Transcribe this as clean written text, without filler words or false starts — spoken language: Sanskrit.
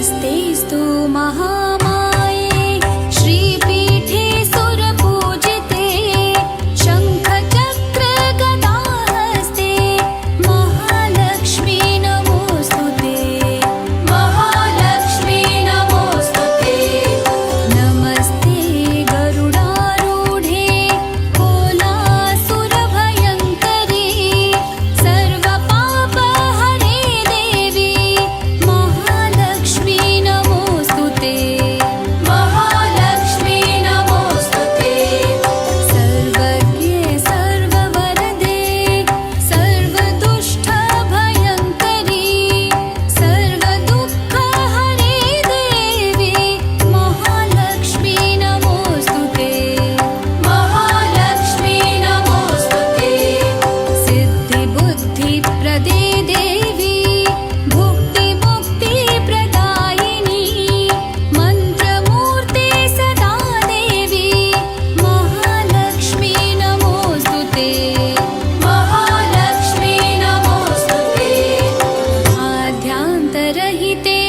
नमस्तेऽस्तु महामाये श्रीपीठे सुरपूजिते शङ्खचक्रगदाहस्ते महालक्ष्मी नमोऽस्तुते महालक्ष्मी नमोऽस्तुते नमस्ते गरुडारूढे कोलासुरभयङ्करी सर्वपापहरे देवी महालक्ष्मी नमोऽस्तुते महालक्ष्मी नमोऽस्तुते सर्वज्ञे सर्ववरदे सर्वदुष्टभयङ्करी सर्वदुःखहरे देवी महालक्ष्मी नमोऽस्तुते महालक्ष्मी नमोऽस्तुते सिद्धिबुद्धिप्रदे देवी भुक्तिमुक्तिप्रदायिनी मन्त्रमूर्ते सदा देवी महालक्ष्मी नमोऽस्तुते महालक्ष्मी नमोऽस्तुते आद्यान्तरहिते